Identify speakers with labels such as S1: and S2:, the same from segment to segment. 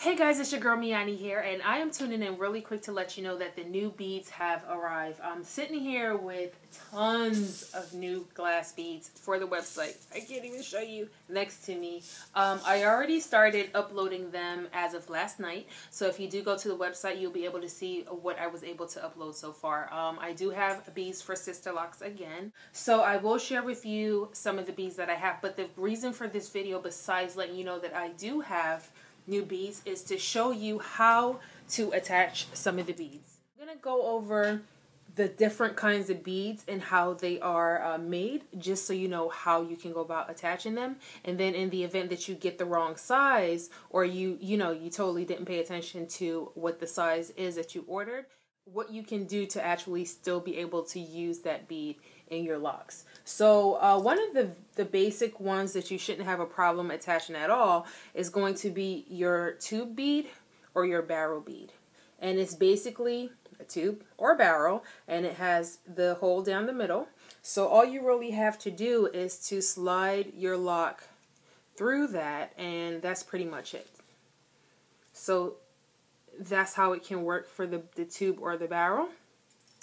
S1: Hey guys, it's your girl Me-Anie here, and I am tuning in really quick to let you know that the new beads have arrived. I'm sitting here with tons of new glass beads for the website. I can't even show you next to me. I already started uploading them as of last night, so if you do go to the website, you'll be able to see what I was able to upload so far. I do have beads for sister locks again, so I will share with you some of the beads that I have, but the reason for this video, besides letting you know that I do have new beads, is to show you how to attach some of the beads. I'm going to go over the different kinds of beads and how they are made, just so you know how you can go about attaching them. And then in the event that you get the wrong size, or you totally didn't pay attention to what the size is that you ordered, what you can do to actually still be able to use that bead in your locks. So one of the basic ones that you shouldn't have a problem attaching at all is going to be your tube bead or your barrel bead. And it's basically a tube or barrel, and it has the hole down the middle. So all you really have to do is to slide your lock through that, and that's pretty much it. So that's how it can work for the tube or the barrel.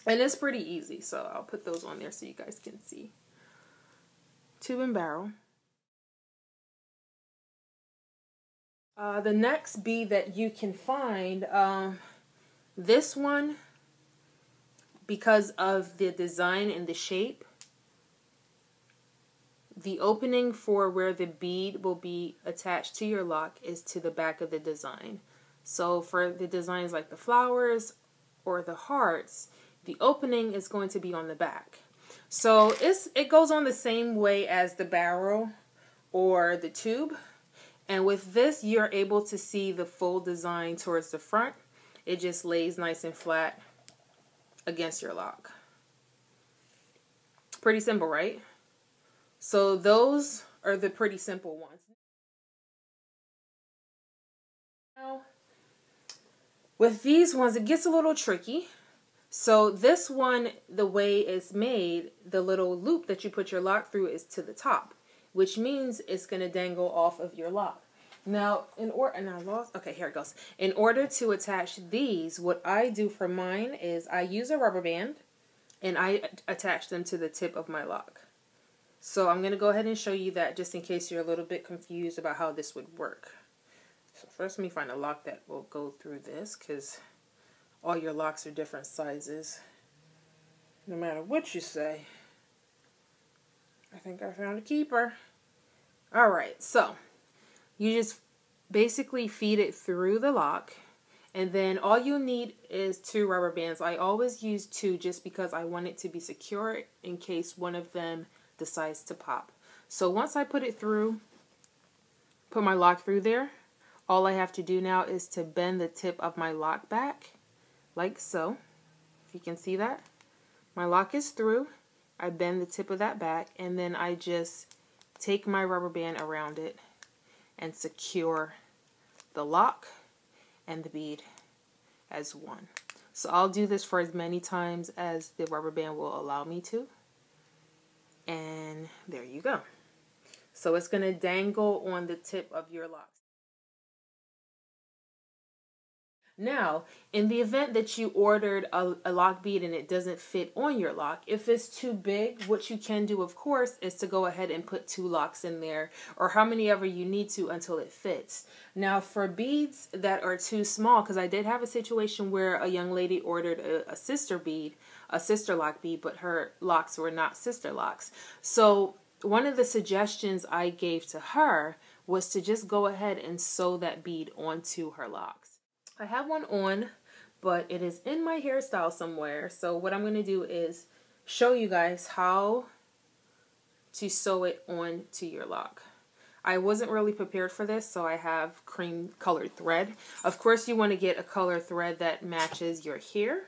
S1: And it's pretty easy, so I'll put those on there so you guys can see. Tube and barrel. The next bead that you can find, this one, because of the design and the shape, the opening for where the bead will be attached to your lock is to the back of the design. So for the designs like the flowers or the hearts, the opening is going to be on the back. So it goes on the same way as the barrel or the tube. And with this, you're able to see the full design towards the front. It just lays nice and flat against your lock. Pretty simple, right? So those are the pretty simple ones. Now, with these ones, it gets a little tricky. So this one, the way it's made, the little loop that you put your lock through is to the top, which means it's going to dangle off of your lock. Now, okay, here it goes. In order to attach these, what I do for mine is I use a rubber band and I attach them to the tip of my lock. So I'm going to go ahead and show you that just in case you're a little bit confused about how this would work. So first, let me find a lock that will go through this, because all your locks are different sizes, no matter what you say. I think I found a keeper. Alright, so you just basically feed it through the lock, and then all you need is 2 rubber bands. I always use 2 just because I want it to be secure in case one of them decides to pop. So once I put it through, put my lock through there, all I have to do now is to bend the tip of my lock back, like so. If you can see that. My lock is through. I bend the tip of that back, and then I just take my rubber band around it and secure the lock and the bead as one. So I'll do this for as many times as the rubber band will allow me to. And there you go. So it's going to dangle on the tip of your lock. Now, in the event that you ordered a lock bead and it doesn't fit on your lock, if it's too big, what you can do, of course, is to go ahead and put 2 locks in there, or how many ever you need to until it fits. Now, for beads that are too small, because I did have a situation where a young lady ordered a sister bead, a sister lock bead, but her locks were not sister locks. So one of the suggestions I gave to her was to just go ahead and sew that bead onto her locks. I have one on, but it is in my hairstyle somewhere. So what I'm going to do is show you guys how to sew it onto your lock. I wasn't really prepared for this, so I have cream colored thread. Of course, you want to get a color thread that matches your hair.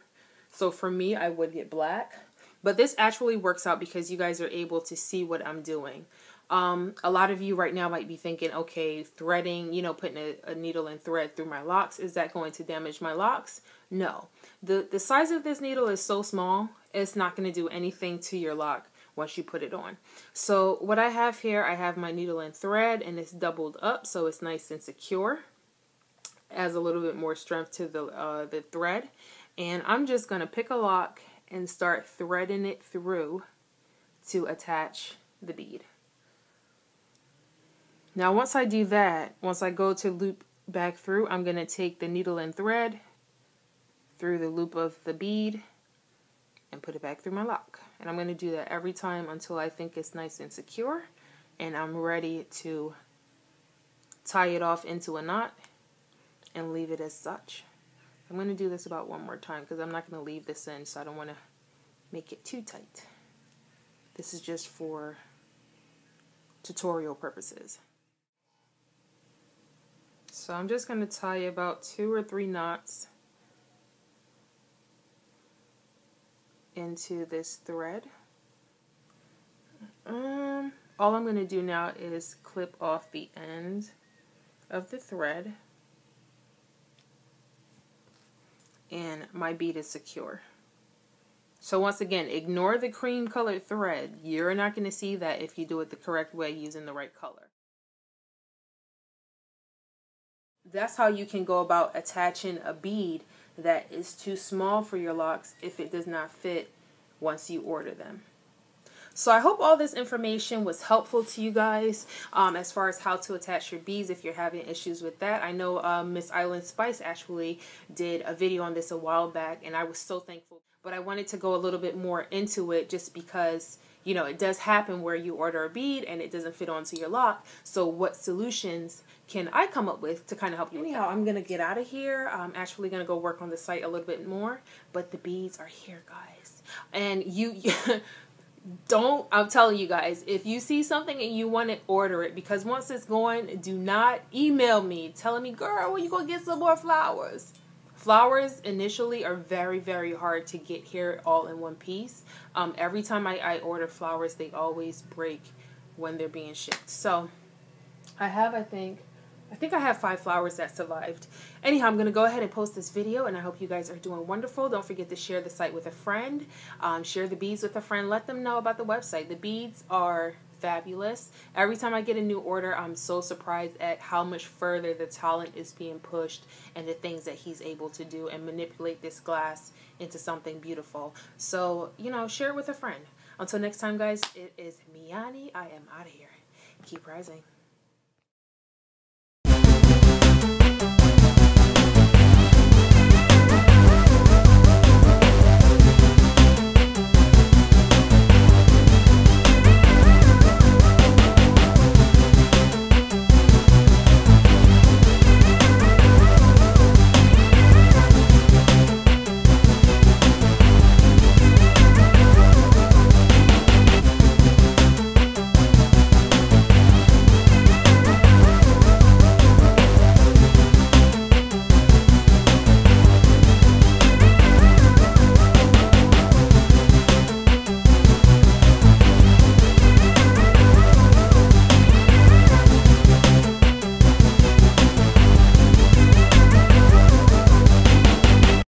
S1: So for me, I would get black. But this actually works out because you guys are able to see what I'm doing. A lot of you right now might be thinking, okay, threading, putting a needle and thread through my locks, is that going to damage my locks? No. The size of this needle is so small, it's not going to do anything to your lock once you put it on. So what I have here, I have my needle and thread, and it's doubled up so it's nice and secure. adds a little bit more strength to the thread. And I'm just going to pick a lock and start threading it through to attach the bead. Now once I do that, once I go to loop back through, I'm going to take the needle and thread through the loop of the bead and put it back through my lock. And I'm going to do that every time until I think it's nice and secure and I'm ready to tie it off into a knot and leave it as such. I'm going to do this about one more time because I'm not going to leave this in, so I don't want to make it too tight. This is just for tutorial purposes. So I'm just going to tie about 2 or 3 knots into this thread. All I'm going to do now is clip off the end of the thread, and my bead is secure. So once again, ignore the cream colored thread. You're not going to see that if you do it the correct way using the right color. That's how you can go about attaching a bead that is too small for your locks if it does not fit once you order them. So I hope all this information was helpful to you guys as far as how to attach your beads if you're having issues with that. I know Miss Island Spice actually did a video on this a while back, and I was so thankful. But I wanted to go a little bit more into it just because, you know, it does happen where you order a bead and it doesn't fit onto your lock. So what solutions can I come up with to kind of help you? Anyhow, I'm going to get out of here. I'm actually going to go work on the site a little bit more. But the beads are here, guys. And I'm telling you guys, if you see something and you want to order it, because once it's going, do not email me telling me, girl, when you going to get some more flowers? Flowers initially are very, very hard to get here all in one piece. Every time I order flowers, they always break when they're being shipped. So I think I have 5 flowers that survived. Anyhow, I'm going to go ahead and post this video, and I hope you guys are doing wonderful. Don't forget to share the site with a friend. Share the beads with a friend. Let them know about the website. The beads are fabulous. Every time I get a new order, I'm so surprised at how much further the talent is being pushed and the things that he's able to do and manipulate this glass into something beautiful. So, you know, share it with a friend. Until next time, guys, it is Me-Anie. I am out of here. Keep rising.